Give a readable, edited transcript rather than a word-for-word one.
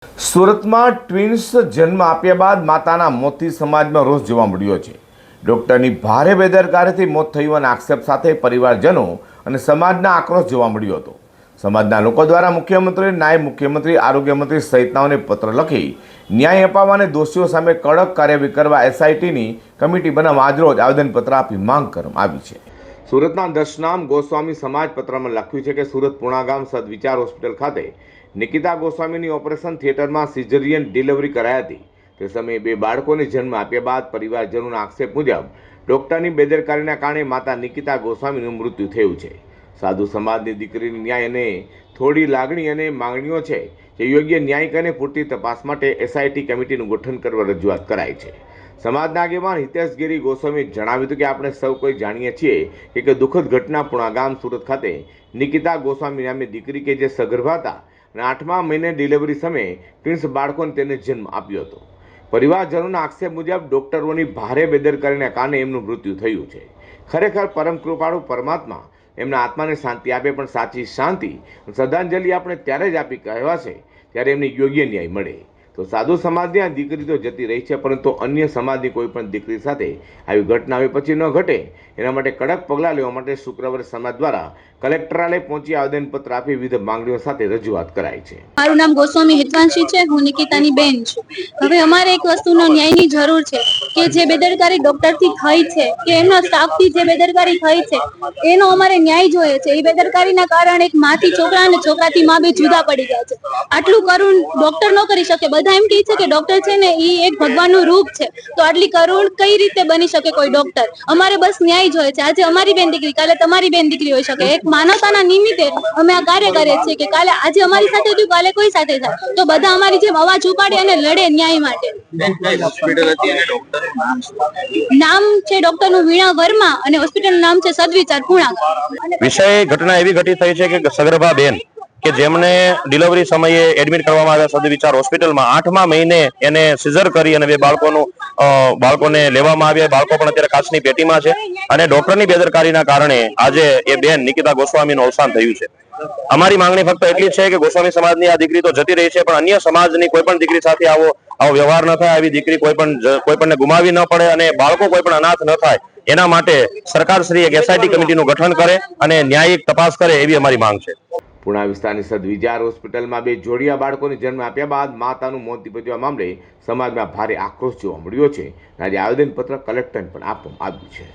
સુરતમાં ટ્વિન્સ જન્મ આપ્યા બાદ માતાના મોતથી સમાજમાં રોષ જોવા મળ્યો છે। ડોક્ટરની ભારે બેદરકારીથી મોત થયું અને આક્ષેપ સાથે પરિવારજનો અને સમાજના આક્રોશ જોવા મળ્યો હતો। સમાજના લોકો દ્વારા મુખ્યમંત્રી, નાયબ મુખ્યમંત્રી, આરોગ્ય મંત્રી સહિતનાઓને પત્ર લખી ન્યાય અપાવવા અને દોષીઓ સામે કડક કાર્યવાહી કરવા એસઆઈટીની કમિટી બનાવવા આજરોજ આવેદનપત્ર આપી માંગ કરવામાં આવી છે। સુરતના દશનામ ગોસ્વામી સમાજ પત્રમાં લખ્યું છે કે સુરત પૂર્ણાગામ સદવિચાર હોસ્પિટલ ખાતે નિકિતા ગોસ્વામીની ઓપરેશન થિયેટરમાં સિઝેરિયન ડિલિવરી કરાઈ હતી। તે સમયે બે બાળકોને જન્મ આપ્યા બાદ પરિવારજનોના આક્ષેપ મુજબ ડોક્ટરની બેદરકારીના કારણે માતા નિકિતા ગોસ્વામીનું મૃત્યુ થયું છે। સાધુ સમાજની દીકરીની ન્યાય અને થોડી લાગણી અને માંગણીઓ છે જે યોગ્ય ન્યાયિક અને પૂરતી તપાસ માટે એસઆઈટી કમિટીનું ગઠન કરવા રજૂઆત કરાઈ છે। સમાજના આગેવાન હિતેશગીરી ગોસ્વામીએ જણાવ્યું હતું કે આપણે સૌ કોઈ જાણીએ છીએ કે દુઃખદ ઘટના પૂર્ણાગામ સુરત ખાતે નિકિતા ગોસ્વામી નામની દીકરી કે જે સગર્ભા હતા અને 8મા મહિને ડિલિવરી સમયે ટ્વિન્સ બાળકોને તેને જન્મ આપ્યો હતો। પરિવારજનોના આક્ષેપ મુજબ ડોક્ટરોની ભારે બેદરકારીના કારણે એમનું મૃત્યુ થયું છે। ખરેખર પરમ કૃપાળુ પરમાત્મા એમના આત્માને શાંતિ આપે, પણ સાચી શાંતિ શ્રદ્ધાંજલિ આપણે ત્યારે જ આપી કહેવાશે ત્યારે એમને યોગ્ય ન્યાય મળે। તો સાધુ સમાજની આ દીકરી તો જતી રહી છે, પરંતુ અન્ય સમાજની કોઈ પણ દીકરી સાથે આવી ઘટના હવે પછી ન ઘટે એના માટે કડક પગલાં લેવા માટે શુક્રવારે સમાજ દ્વારા કલેક્ટરાલય પહોંચી આવેદનપત્ર આપી વિવિધ માંગણીઓ સાથે રજૂઆત કરાઈ છે। મારું નામ ગોસ્વામી હિતવાંશી છે। હું નિકિતાની બેન છું। હવે અમારે એક વસ્તુનો ન્યાયની જરૂર છે કે જે બેદરકારી ડોક્ટરથી થઈ છે કે એમના સ્ટાફથી જે બેદરકારી થઈ છે એનો અમારે ન્યાય જોઈએ છે। એ બેદરકારીના કારણે એક માથી છોકરા અને છોકરાથી માં બે જુદા પડી ગયા છે। આટલું કરુણ ડોક્ટર ન કરી શકે। બધા એમ કહે છે કે ડોક્ટર છે ને એ એક ભગવાનનું રૂપ છે, તો આટલી કરુણ કઈ રીતે બની શકે કોઈ ડોક્ટર? અમારે બસ ન્યાય જોઈએ છે। આજે અમારી બેન દીકરી, કાલે તમારી બેન દીકરી હોઈ શકે। એક માનવતાના નિમિત્તે અમે આ કાર્ય કરીએ છીએ કે કાલે આજે અમારી સાથે થયું, કાલે કોઈ સાથે થાય તો બધા અમારી જેમ અવાજ ઉપાડે અને લડે ન્યાય માટે। નામ છે ડોક્ટરનું વીણા વર્મા અને હોસ્પિટલનું નામ છે સદવિચાર પૂર્ણાગામ। વિષય ઘટના એવી ઘટી થઈ છે કે સગર્ભા બેન કે જેમને ડિલિવરી સમયે એડમિટ કરવામાં આવ્યા સદવિચાર હોસ્પિટલમાં 8મા મહિને એને સિઝર કરી અને બે બાળકોને લેવામાં આવ્યા। બાળકો પણ અત્યારે કાચની પેટીમાં છે અને ડોક્ટરની બેદરકારીના કારણે આજે એ બેન નિકિતા ગોસ્વામીનું અવસાન થયું છે। અમારી માંગણી ફક્ત એટલી છે કે ગોસ્વામી સમાજની આ દીકરી તો જતી રહી છે, પણ અન્ય સમાજની કોઈ પણ દીકરી સાથે આવો વ્યવહાર ન થાય, આવી દીકરી કોઈ પણને ગુમાવી ન પડે અને બાળકો કોઈ પણ અનાથ ન થાય, એના માટે સરકાર શ્રી એક એસઆઈટી કમિટીનું ગઠન કરે અને ન્યાયિક તપાસ કરે એવી અમારી માંગ છે। પૂર્ણા વિસ્તારની સદવિચાર હોસ્પિટલમાં બે જોડિયા બાળકોને જન્મ આપ્યા બાદ માતાનું મોત નીપજવા મામલે સમાજમાં ભારે આક્રોશ જોવા મળ્યો છે। આજે આવેદનપત્ર કલેક્ટરને પણ આપવામાં આવ્યું છે।